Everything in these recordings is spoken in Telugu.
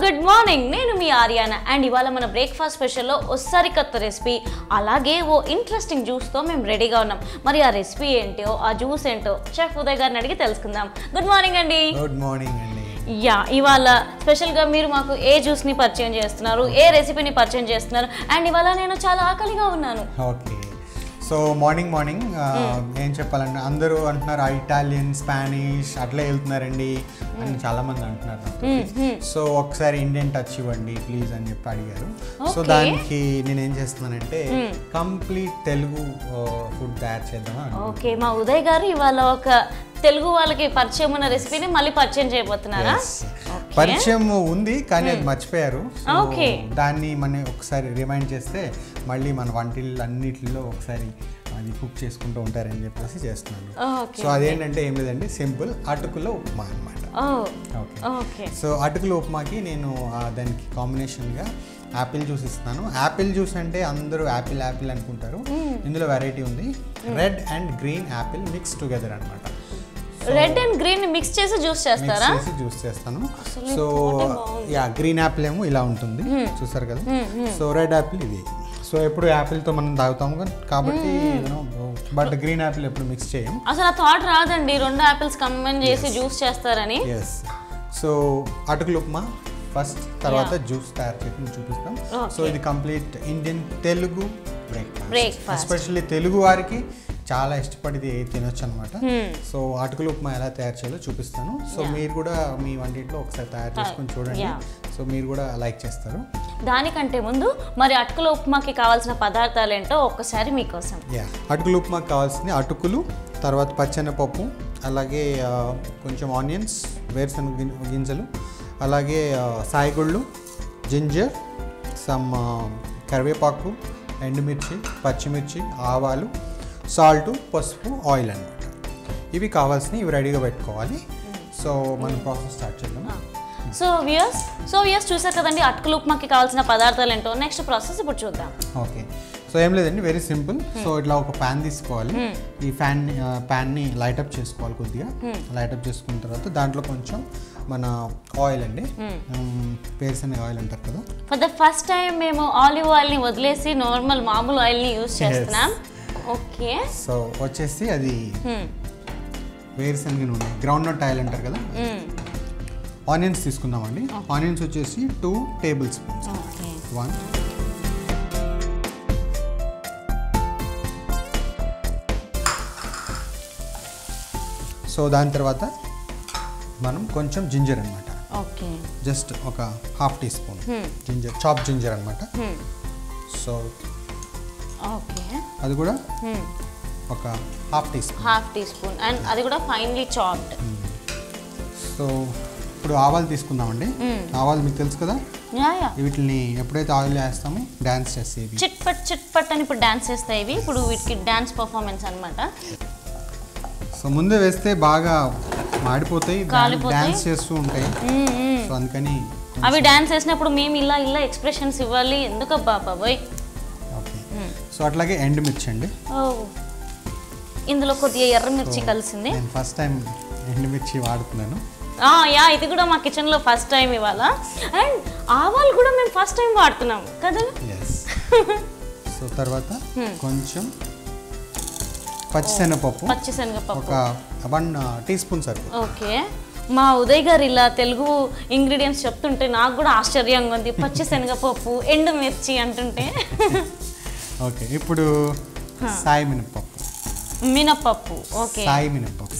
గుడ్ మార్నింగ్ నేను మీ ఆర్యానా అండ్ ఇవాళ మన బ్రేక్ఫాస్ట్ స్పెషల్లో ఒక్కసారి కొత్త రెసిపీ అలాగే ఓ ఇంట్రెస్టింగ్ జ్యూస్తో మేము రెడీగా ఉన్నాం. మరి ఆ రెసిపీ ఏంటో ఆ జ్యూస్ ఏంటో చెఫ్ ఉదయ్ గారిని అడిగి తెలుసుకుందాం. గుడ్ మార్నింగ్ అండి. గుడ్ మార్నింగ్ అండి. యా, ఇవాళ స్పెషల్గా మీరు మాకు ఏ జ్యూస్ని పరిచయం చేస్తున్నారు, ఏ రెసిపీని పరిచయం చేస్తున్నారు అండ్ ఇవాళ నేను చాలా ఆకలిగా ఉన్నాను. ఓకే, సో మార్నింగ్ ఏం చెప్పాలంటే అందరూ అంటున్నారు ఇటాలియన్ స్పానిష్ అట్లా వెళ్తున్నారండి అని చాలామంది అంటున్నారు. సో ఒకసారి ఇండియన్ టచ్ ఇవ్వండి ప్లీజ్ అని చెప్పి అడిగారు. సో దానికి నేను ఏం చేస్తున్నానంటే కంప్లీట్ తెలుగు ఫుడ్ తయారు చేద్దామా. ఓకే, మా ఉదయ్ గారు ఇవాళ ఒక తెలుగు వాళ్ళకి పరిచయం ఉన్న రెసిపీని మళ్ళీ పరిచయం చేయబోతున్నారా? పరిచయం ఉంది కానీ అది మర్చిపోయారు. దాన్ని మనం ఒకసారి రిమైండ్ చేస్తే మళ్ళీ మన వంటిల్లో అన్నిటిలో ఒకసారి అది కుక్ చేసుకుంటూ ఉంటారని చెప్పేసి చేస్తున్నాను. సో అదేంటంటే ఏం లేదండి, సింపుల్ అటుకుల ఉప్మా అనమాట. ఓకే, సో అటుకుల ఉప్మాకి నేను దానికి కాంబినేషన్గా యాపిల్ జ్యూస్ ఇస్తున్నాను. యాపిల్ జ్యూస్ అంటే అందరూ యాపిల్ అనుకుంటారు, ఇందులో వెరైటీ ఉంది. Red and green Apple mix together అనమాట. రెడ్ అండ్ గ్రీన్ మిక్స్ చేసి జ్యూస్ చేస్తారా? జ్యూస్ చేస్తాను. సో యా, గ్రీన్ యాపిల్ ఏమో ఇలా ఉంటుంది చూసారు కదా. సో రెడ్ యాపిల్ ఇది. సో ఎప్పుడు యాపిల్తో మనం తాగుతాం కాబట్టి బట్ గ్రీన్ యాపిల్ ఎప్పుడు మిక్స్ చేయం. అసలు ఆ థాట్ రాదండి రెండు యాపిల్స్ కంబైన్ చేసి జ్యూస్ చేస్తారని. సో అటుకుల ఉప్మా ఫస్ట్, తర్వాత జ్యూస్ తయారు చేసి చూపిస్తాం. సో ఇది complete Indian Telugu breakfast. Especially Telugu వారికి చాలా ఇష్టపడి తినొచ్చు అనమాట. సో అటుకుల ఉప్మా ఎలా తయారు చేయాలో చూపిస్తాను. సో మీరు కూడా మీ వంటింట్లో ఒకసారి తయారు చేసుకొని చూడండి. సో మీరు కూడా లైక్ చేస్తారు. దానికంటే ముందు మరి అటుకుల ఉప్మాకి కావాల్సిన పదార్థాలు ఏంటో ఒక్కసారి మీకోసం. అటుకుల ఉప్మాకి కావాల్సింది అటుకులు, తర్వాత పచ్చెనపప్పు, అలాగే కొంచెం ఆనియన్స్, వేరుశనగ గింజలు, అలాగే సాయిగుళ్ళు, జింజర్, సమ్ కరివేపాకు, ఎండుమిర్చి, పచ్చిమిర్చి, ఆవాలు, సాల్ట్, పసుపు, ఆయిల్ అన్నమాట. ఇవి కావాల్సినవి, ఇవి రెడీగా పెట్టుకోవాలి. సో మనం ప్రాసెస్ స్టార్ట్ చేద్దాం. సో వ్యూయర్స్ చూసారు కదండి అటుకుల ఉప్మాకి కావాల్సిన పదార్థాలు ఏంటో. నెక్స్ట్ ప్రాసెస్ ఇప్పుడు చూద్దాం. ఓకే, సో ఏం లేదండి, వెరీ సింపుల్. సో ఇట్లా ఒక ప్యాన్ తీసుకోవాలి. ఈ ప్యాన్ని లైటప్ చేసుకోవాలి. కొద్దిగా లైటప్ చేసుకున్న తర్వాత దాంట్లో కొంచెం మన ఆయిల్ అండి, వేరుశనగ ఆయిల్ అంటారు కదా. ఫర్ ద ఫస్ట్ టైం మేము ఆలివ్ ఆయిల్ని వదిలేసి నార్మల్ మామూలు ఆయిల్ని యూజ్ చేస్తున్నాం. ఓకే, సో వచ్చేసి అది వేరుశనగ నూనె, గ్రౌండ్ నట్ ఆయిల్ అంటారు కదా. ఆనియన్స్ తీసుకుందామండి. ఆనియన్స్ వచ్చేసి 2 టేబుల్ స్పూన్స్. 1, సో దాని తర్వాత మనం కొంచెం జింజర్ అనమాట. జస్ట్ ఒక ½ teaspoon ginger, chop ginger అనమాట. సో అది కూడా ఒక ½ టీ స్పూన్ అండ్ అది కూడా ఫైన్లీ చాప్డ్. సో ఇప్పుడు ఆవాలు తీసుకుందామండి. ఆవాలు మీకు తెలుసు కదా, వీటిని ఎప్పుడైతే ఆయిల్ వేస్తామో డాన్స్ చేస్తాయి, చిట్ పట్ అని ఇప్పుడు డాన్స్ చేస్తాయి ఇవి. ఇప్పుడు వీటికి డాన్స్ పర్ఫార్మెన్స్ అనమాట. సో ముందే వేస్తే బాగా మాడిపోతాయి, డాన్స్ చేస్తూ ఉంటాయి. సో అందుకని అవి డాన్స్ చేసినప్పుడు మేము ఇలా ఎక్స్ప్రెషన్స్ ఇవ్వాలి ఎందుకబ్బా బాబోయ్. ఓకే, సో అట్లాగే ఎండుమిర్చి అండి. ఇందులో కొద్దిగా ఎర్రమిర్చి కలిసింది. నేను ఫస్ట్ టైం ఎండుమిర్చి వాడుతున్నాను. ఇది కూడా మా కిచెన్లో ఫస్ట్ టైం ఇవాళ. అండ్ ఆవాలు కూడా మేము ఫస్ట్ టైం వాడుతున్నాం కదా. సో తర్వాత కొంచెం పచ్చిశనగపప్పు ఒక 1 టీ స్పూన్ సరిపోతుంది. ఓకే, మా ఉదయ్ గారు ఇలా తెలుగు ఇంగ్రీడియంట్స్ చెప్తుంటే నాకు కూడా ఆశ్చర్యంగా ఉంది. పచ్చిశనగపప్పు, ఎండుమిర్చి అంటుంటే. ఓకే, ఇప్పుడు సాయి మినపప్పు. ఓకే,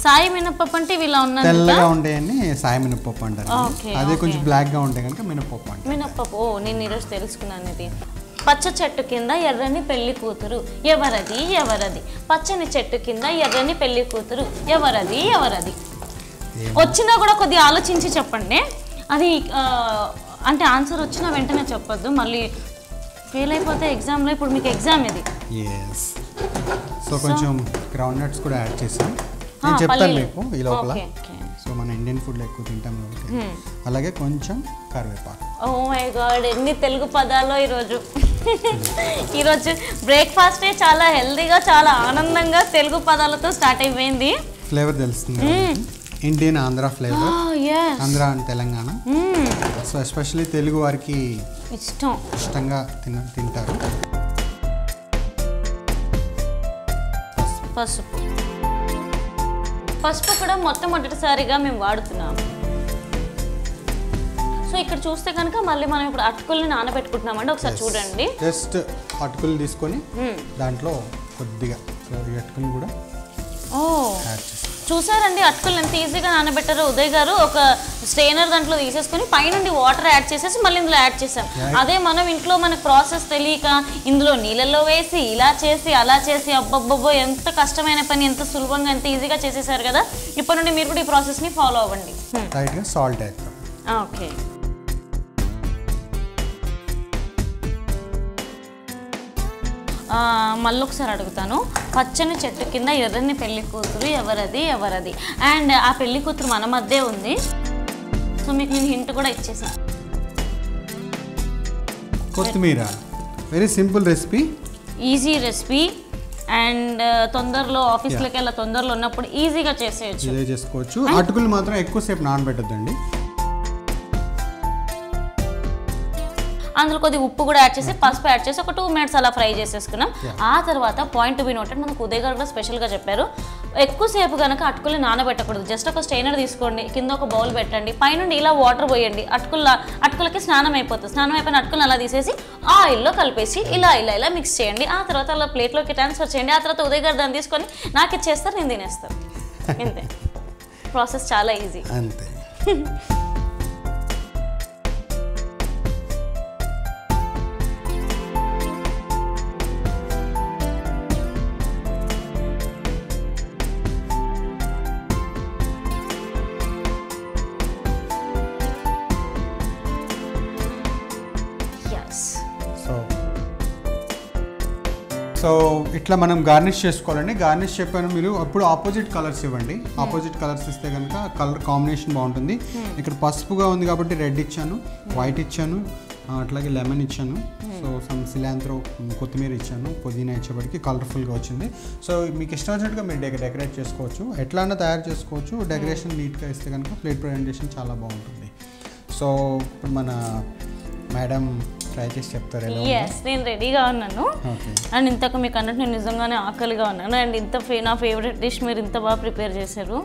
సాయి మినపప్పు అంటే ఇలా ఉన్నది తెల్లగా ఉండేయని సాయి మినపప్పు అంటారు. అదే కొంచెం బ్లాక్ గా ఉంటే కనుక మినపప్పు అంటారు. మినపప్పు, నేను ఈరోజు తెలుసుకున్నాను ఇది. పచ్చ చెట్టు కింద ఎర్రని పెళ్లి కూతురు ఎవరది, పచ్చని చెట్టు కింద ఎర్రని పెళ్లి కూతురు ఎవరది. వచ్చినా కూడా కొద్దిగా ఆలోచించి చెప్పండి. అది అంటే ఆన్సర్ వచ్చిన వెంటనే చెప్పొద్దు, మళ్ళీ ఫెయిల్ అయిపోతే ఎగ్జామ్లో. ఇప్పుడు మీకు ఎగ్జామ్ ఇది. సో కొంచెం గ్రౌండ్ నట్స్ కూడా యాడ్ చేసాం, నేను చెప్తాను మీకు ఈ లోపల. సో మన ఇండియన్ ఫుడ్ ఎక్కువ తింటాం కాబట్టి. అలాగే కొంచెం కరివేపాకు. ఓ మై గాడ్, ఎన్ని తెలుగు పదాలు ఈరోజు బ్రేక్ఫాస్టే చాలా హెల్దీగా చాలా ఆనందంగా తెలుగు పదాలతో స్టార్ట్ అయిపోయింది. ఫ్లేవర్ తెలుస్తుంది. Indian Andhra flavour, Andhra and Telangana. So especially Telugu వారికి ఇష్టంగా తింటారు. పసుపు కూడా మొట్టమొదటిసారిగా మేము వాడుతున్నాము. సో ఇక్కడ చూస్తే కనుక మళ్ళీ మనం ఇప్పుడు అటుకుల్ని నానబెట్టుకుంటున్నామండి. ఒకసారి చూడండి. జస్ట్ అటుకులు తీసుకొని దాంట్లో కొద్దిగా ఈ అటుకులు కూడా చూసారండి అటుకులు ఎంత ఈజీగా నానబెట్టారో ఉదయ్ గారు. ఒక స్ట్రెయినర్ దాంట్లో తీసేసుకొని పైనుండి వాటర్ యాడ్ చేసేసి మళ్ళీ ఇందులో యాడ్ చేసాం. అదే మనం ఇంట్లో మనకు ప్రాసెస్ తెలియక ఇందులో నీళ్ళల్లో వేసి ఇలా చేసి అలా చేసి అబ్బబ్బబ్బో ఎంత కష్టమైన పని, ఎంత సులభంగా ఎంత ఈజీగా చేసేసారు కదా. ఇప్పటి నుండి మీరు కూడా ఈ ప్రాసెస్ని ఫాలో అవ్వండి. సాల్ట్ వేద్దాం. ఓకే, మళ్ళీ ఒకసారి అడుగుతాను. పచ్చని చెట్టు కింద ఎర్రని పెళ్లి కూతురు ఎవరది ఎవరది? అండ్ ఆ పెళ్లి కూతురు మన మధ్య ఉంది. సో మీకు నేను హింట్ కూడా ఇచ్చేసాను. కొత్తిమీర. Very simple recipe, easy recipe. And తొందరలో ఆఫీస్లోకి వెళ్ళి తొందరలో ఉన్నప్పుడు ఈజీగా చేసుకోవచ్చు. అటుకులు మాత్రం ఎక్కువసేపు నానబెట్టద్దండి. అందులో కొద్దిగా ఉప్పు కూడా యాడ్ చేసి పసుపు యాడ్ చేసి ఒక 2 minutes అలా ఫ్రై చేసేసుకున్నాం. ఆ తర్వాత పాయింట్ టు బి నోటెడ్, మనకు ఉదయ్ గారు కూడా స్పెషల్గా చెప్పారు, ఎక్కువసేపు కనుక అటుకుల్ని నానబెట్టకూడదు. జస్ట్ ఒక స్ట్రెయినర్ తీసుకోండి, కింద ఒక బౌల్ పెట్టండి, పైనుండి ఇలా వాటర్ పోయండి. అటుకులకి స్నానం అయిపోతుంది. స్నానం అయిపోయిన అటుకులను అలా తీసేసి ఆయిల్లో కలిపేసి ఇలా ఇలా ఇలా మిక్స్ చేయండి. ఆ తర్వాత అలా ప్లేట్లోకి ట్రాన్స్ఫర్ చేయండి. ఆ తర్వాత ఉదయ్ గారు దాన్ని తీసుకొని నాకు ఇచ్చేస్తారు, నేను తినేస్తాను. అంతే, ప్రాసెస్ చాలా ఈజీ. అంతే. సో ఇట్లా మనం గార్నిష్ చేసుకోవాలండి. గార్నిష్ చెప్పాను, మీరు అప్పుడు ఆపోజిట్ కలర్స్ ఇవ్వండి. ఆపోజిట్ కలర్స్ ఇస్తే కనుక కలర్ కాంబినేషన్ బాగుంటుంది. ఇక్కడ పసుపుగా ఉంది కాబట్టి రెడ్ ఇచ్చాను, వైట్ ఇచ్చాను, అట్లాగే లెమన్ ఇచ్చాను. సో సమ్ సిలాంత్రో కొత్తిమీర ఇచ్చాను, పుదీనా ఇచ్చేపటికి కలర్ఫుల్గా వచ్చింది. సో మీకు ఇష్టం వచ్చినట్టుగా మీరు డెకరేట్ చేసుకోవచ్చు, ఎట్లా అన్నా తయారు చేసుకోవచ్చు. డెకరేషన్ నీట్గా ఇస్తే కనుక ప్లేట్ ప్రజెంటేషన్ చాలా బాగుంటుంది. సో ఇప్పుడు మన మేడం ట్రై చేసి చెప్తారు. నేను రెడీగా ఉన్నాను. అండ్ ఇంతకు మీకు అన్నట్టు నేను నిజంగానే ఆకలిగా ఉన్నాను. అండ్ ఇంత నా ఫేవరెట్ డిష్ మీరు ఇంత బాగా ప్రిపేర్ చేశారు.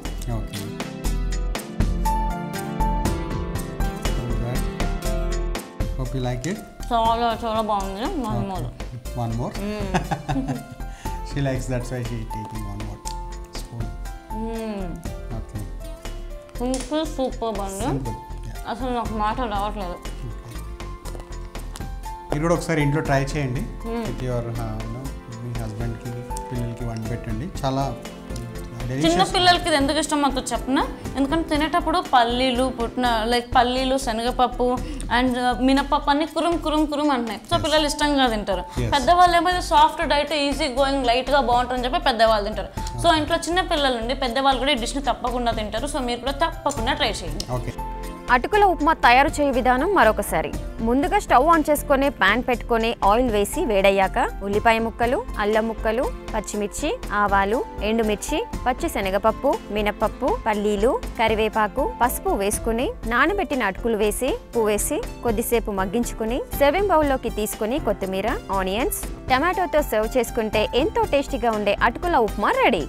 చాలా చాలా బాగుంది. One more. She likes, that's why she is taking one more spoon. Okay. Super బాగుంది. అసలు నాకు మాట రావట్లేదు. మీరు కూడా ఒకసారి ఇంట్లో ట్రై చేయండి. విత్ యువర్ మీ హస్బెండ్కి, పిల్లలకి వండి పెట్టండి. చాలా చిన్న పిల్లలకి ఇది ఎందుకు ఇష్టం మాకు చెప్పిన, ఎందుకంటే తినేటప్పుడు పల్లీలు శనగపప్పు అండ్ మినపప్పు అన్ని కురుం కురుం కురుం అంటున్నాయి. సో పిల్లలు ఇష్టంగా తింటారు. పెద్దవాళ్ళు ఏమో సాఫ్ట్ డైట్ ఈజీ గోయింగ్ లైట్గా బాగుంటుందని చెప్పి పెద్దవాళ్ళు తింటారు. సో ఇంట్లో చిన్న పిల్లల నుండి పెద్దవాళ్ళు కూడా ఈ డిష్ని తప్పకుండా తింటారు. సో మీరు కూడా తప్పకుండా ట్రై చేయండి. ఓకే. అటుకుల ఉప్మా తయారు చేయ విధానం మరొకసారి. ముందుగా స్టవ్ ఆన్ చేసుకొని ప్యాన్ పెట్టుకొని ఆయిల్ వేసి వేడయ్యాక ఉల్లిపాయ ముక్కలు, అల్లం ముక్కలు, పచ్చిమిర్చి, ఆవాలు, ఎండుమిర్చి, పచ్చి శనగపప్పు, మినపప్పు, పల్లీలు, కరివేపాకు, పసుపు వేసుకుని నానబెట్టిన అటుకులు వేసి ఉప్పు వేసి కొద్దిసేపు మగ్గించుకుని సర్వింగ్ బౌల్లోకి తీసుకుని కొత్తిమీర, ఆనియన్స్, టమాటోతో సర్వ్ చేసుకుంటే ఎంతో టేస్టీగా ఉండే అటుకుల ఉప్మా రెడీ.